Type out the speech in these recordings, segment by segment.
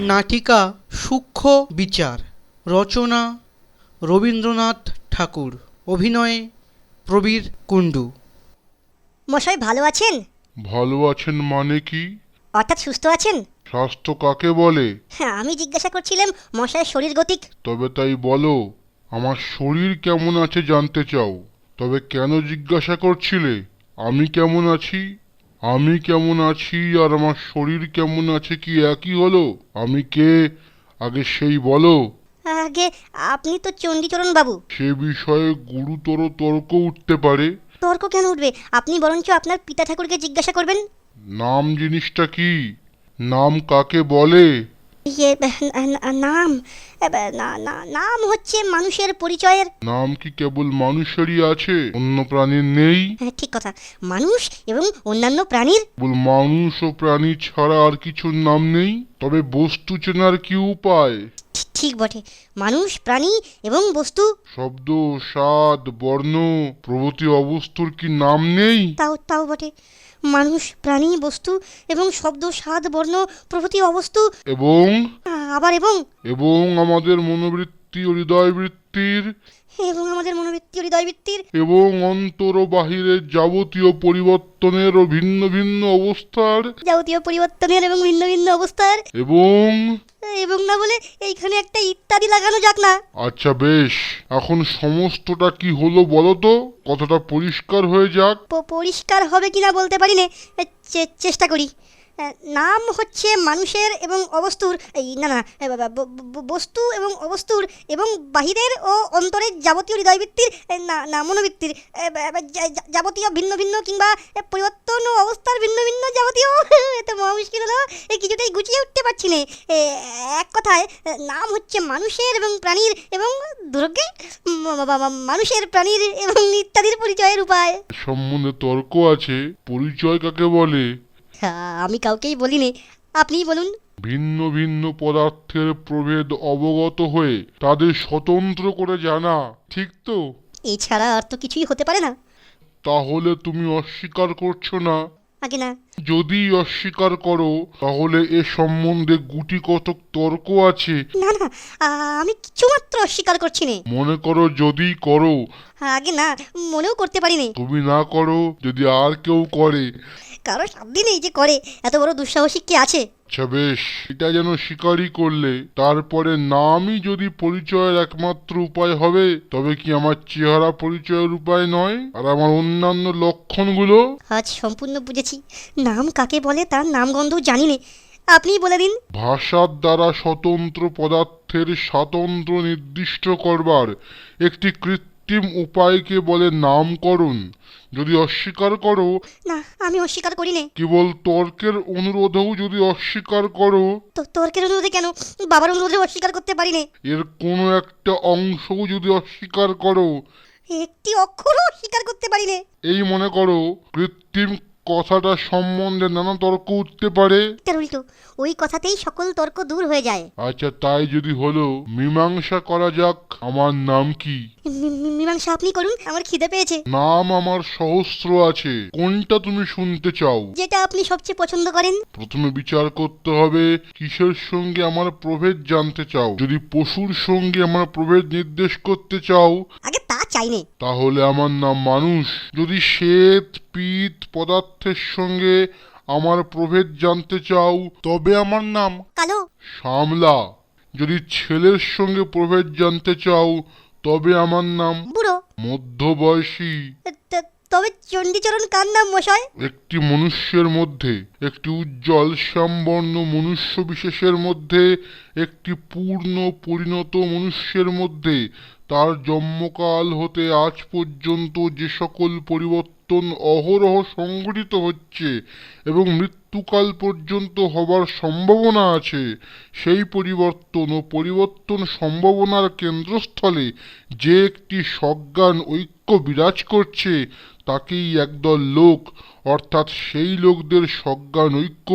নাটিকা সূক্ষ্ম বিচার, রচনা রবীন্দ্রনাথ ঠাকুর, অভিনয়ে প্রবীর কুণ্ডু। মশাই ভালো আছেন? ভালো আছেন মানে কি? অর্থাৎ সুস্থ আছেন? স্বাস্থ্য কাকে বলে? হ্যাঁ, আমি জিজ্ঞাসা করছিলাম মশাইয়ের শরীর গতিক। তবে তাই বলো, আমার শরীর কেমন আছে জানতে চাও? তবে কেন জিজ্ঞাসা করছিলে? আমি কেমন আছি? আমি কেমন আছি আর আমার শরীর কেমন আছে কি একই হলো? আমি কে আগে সেই বলো। আগে আপনি তো চণ্ডীচরণ বাবু। সে বিষয়ে গুরুতর তর্ক উঠতে পারে। তর্ক কেন উঠবে? আপনি বরঞ্চ আপনার পিতা ঠাকুরকে জিজ্ঞাসা করবেন। নাম জিনিসটা কি? নাম কাকে বলে? ইয়ে নাম নাম হচ্ছে মানুষের পরিচয়ের। নাম কি কেবল মানুষেরই আছে, অন্য প্রাণীর নেই? হ্যাঁ, ঠিক কথা। মানুষ এবং অন্যান্য প্রাণীর। কেবল মানুষ ও প্রাণী ছাড়া আর কিছুর নাম নেই? তবে বস্তু চেনার কি উপায়? ঠিক বটে। মানুষ, প্রাণী এবং বস্তু। শব্দ, স্বাদ, বর্ণ প্রভৃতি অবস্থার কি নাম নেই? তাও তাও বটে। মানুষ, প্রাণী, বস্তু এবং শব্দ, স্বাদ, বর্ণ প্রভৃতি অবস্তু। এবং আবার এবং এবং আমাদের মনোবৃত্তি ও হৃদয়বৃত্তির এবং আমাদের মনোবৃত্তি ও হৃদয়বৃত্তির এবং অন্তর ও বাহিরের যাবতীয় পরিবর্তনের ও ভিন্ন ভিন্ন অবস্থার যাবতীয় পরিবর্তনের এবং ভিন্ন ভিন্ন অবস্থার। এবং এবং না বলে এইখানে একটা ইত্যাদি লাগানো যাক না? আচ্ছা বেশ, এখন সমস্তটা কি হলো বলো তো, কথাটা পরিষ্কার হয়ে যাক। পরিষ্কার হবে কিনা বলতে পারি নে, চেষ্টা করি। নাম হচ্ছে মানুষের এবং অবস্তুর, এই না না বস্তু এবং অবস্তুর এবং বাহিরের ও অন্তরের যাবতীয় হৃদয়বৃত্তির, না না মনোবৃত্তির, যাবতীয় ভিন্ন ভিন্ন কিংবা পরিবর্তন ও অবস্থার ভিন্ন ভিন্ন যাবতীয়। এত মহা মুশকিল হলো, কিছুতেই গুছিয়ে উঠতে পারছি না। এক কথায় নাম হচ্ছে মানুষের এবং প্রাণীর এবং দুর্গে মানুষের, প্রাণীর এবং ইত্যাদির পরিচয়ের উপায়। সম্বন্ধে তর্ক আছে, পরিচয় কাকে বলে? আমি কাউকেই বলিনি, আপনিই বলুন। ভিন্ন ভিন্ন পদার্থের প্রভেদ অবগত হয়ে তাদের স্বতন্ত্র করে জানা, ঠিক তো? এছাড়া আর তো কিছুই হতে পারে না। তাহলে তুমি অস্বীকার করছো না? আগে না। যদি অস্বীকার করো তাহলে এ সম্বন্ধে গুটি কতক তর্ক আছে। না না, আমি কিছুমাত্র অস্বীকার করছি নে। মনে করো যদি করো। আগে না, মনেও করতে পারি নে। তুমি না করো, যদি আর কেউ করে। কারো সাধ্যি নেই যে করে, এত বড় দুঃসাহসিক কে আছে? আচ্ছা বেশ, এটা যেন স্বীকারই করলে। তারপরে নামই যদি পরিচয়ের একমাত্র উপায় হবে, তবে কি আমার চেহারা পরিচয়ের উপায় নয়? আর আমার অন্যান্য লক্ষণগুলো? আজ সম্পূর্ণ বুঝেছি। নাম কাকে বলে তার নামগন্ধ জানি নে, আপনিই বলে দিন। ভাষার দ্বারা স্বতন্ত্র পদার্থের স্বাতন্ত্র্য নির্দিষ্ট করবার একটি কৃত্রিম উপায়কে বলে নামকরণ। যদি অস্বীকার করো, না, আমি অস্বীকার করি নে। কেবল তর্কের অনুরোধেও যদি অস্বীকার করো, তো তর্কের অনুরোধে কেন, বাবার অনুরোধে অস্বীকার করতে পারি নে। এর কোনো একটা অংশও যদি অস্বীকার করো, একটি অক্ষরও অস্বীকার করতে পারি নে। এই মনে করো কৃত্রিম কথাটা সম্বন্ধে নানা তর্ক উঠতে পারে। তার উল্টো ওই কথাতেই সকল তর্ক দূর হয়ে যায়। আচ্ছা তাই যদি হলো, মীমাংসা করা যাক। আমার নাম কি? মীমাংসা আপনি করুন, আমার খিদে পেয়েছে। নাম আমার সহস্র আছে, কোনটা তুমি শুনতে চাও? যেটা আপনি সবচেয়ে পছন্দ করেন। প্রথমে বিচার করতে হবে কিসের সঙ্গে আমার প্রভেদ জানতে চাও। যদি পশুর সঙ্গে আমার প্রভেদ নির্দেশ করতে চাও, আগে তা চাইনে। তাহলে আমার নাম মানুষ। যদি শ্বেত পিত পদার্থের সঙ্গে আমার প্রভেদ জানতে চাও, তবে আমার নাম কালো। শ্যামলা। যদি ছেলের সঙ্গে প্রভেদ জানতে চাও, তবে আমার নাম বুড়ো। মধ্যবয়সী। তবে চণ্ডীচরণ কার নাম মশাই? একটি মনুষ্যের মধ্যে, একটি উজ্জ্বল শ্যামবর্ণ মনুষ্য বিশেষের মধ্যে, একটি পূর্ণ পরিণত মনুষ্যের মধ্যে তার জন্মকাল হতে আজ পর্যন্ত যে সকল পরিবর্তন অহরহ সংঘটিত হচ্ছে এবং মৃত্যুকাল পর্যন্ত হবার সম্ভাবনা আছে, সেই পরিবর্তন ও পরিবর্তন সম্ভাবনার কেন্দ্রস্থলে যে একটি সজ্ঞান ঐক্য বিরাজ করছে, তাকেই একদল লোক, অর্থাৎ সেই লোকদের সজ্ঞান ঐক্য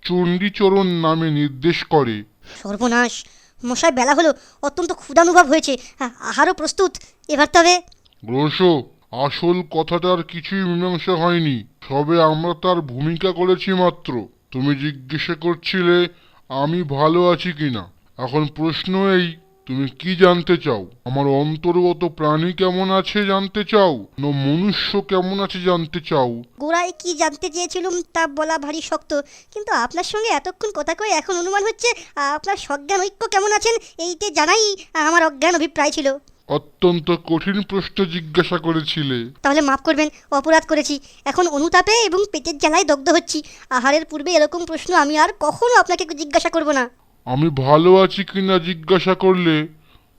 চণ্ডীচরণ নামে নির্দেশ করে। সর্বনাশ! মশাই, বেলা হলো, অত্যন্ত ক্ষুধানুভব হয়েছে, আহারও প্রস্তুত। এবার তবে রোশো, আসল কথাটার কিছুই মীমাংসা হয়নি, সবে আমরা তার ভূমিকা করেছি মাত্র। তুমি জিজ্ঞাসা করছিলে আমি ভালো আছি কিনা। এখন প্রশ্ন এই, তুমি কি জানতে চাও? আমার অন্তর্গত প্রাণী কেমন আছে জানতে চাও, না মনুষ্য কেমন আছে জানতে চাও? গোড়ায় কি জানতে চেয়েছিলুম তা বলা ভারী শক্ত, কিন্তু আপনার সঙ্গে এতক্ষণ কথা কয়ে এখন অনুমান হচ্ছে আপনার সজ্ঞান ঐক্য কেমন আছেন এইতে জানাই আমার অজ্ঞান অভিপ্রায় ছিল। অত্যন্ত কঠিন প্রশ্ন জিজ্ঞাসা করেছিলে। তাহলে মাফ করবেন, অপরাধ করেছি। এখন অনুতাপে এবং পেটের জ্বালায় দগ্ধ হচ্ছি। আহারের পূর্বে এরকম প্রশ্ন আমি আর কখনো আপনাকে জিজ্ঞাসা করব না। আমি ভালো আছি কিনা জিজ্ঞাসা করলে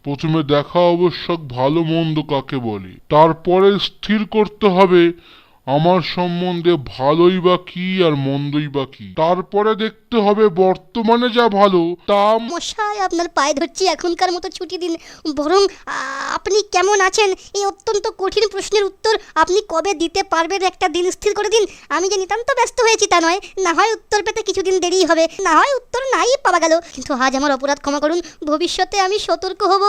প্রথমে দেখা আবশ্যক ভালো মন্দ কাকে বলে, তারপরে স্থির করতে হবে আমার সম্বন্ধে ভালোই বা কি আর মন্দই বা কি, তারপরে দেখতে হবে বর্তমানে যা ভালো তা। মশাই, আপনার পায়ে ধরছি, এখনকার মতো ছুটি দিন। বরং আপনি কেমন আছেন এই অত্যন্ত কঠিন প্রশ্নের উত্তর আপনি কবে দিতে পারবেন একটা দিন স্থির করে দিন। আমি যে নিতান্ত ব্যস্ত হয়েছি তা নয়, না হয় উত্তর পেতে কিছুদিন দেরি হবে, না হয় উত্তর নাই পাওয়া গেল, কিন্তু আজ আমার অপরাধ ক্ষমা করুন, ভবিষ্যতে আমি সতর্ক হব।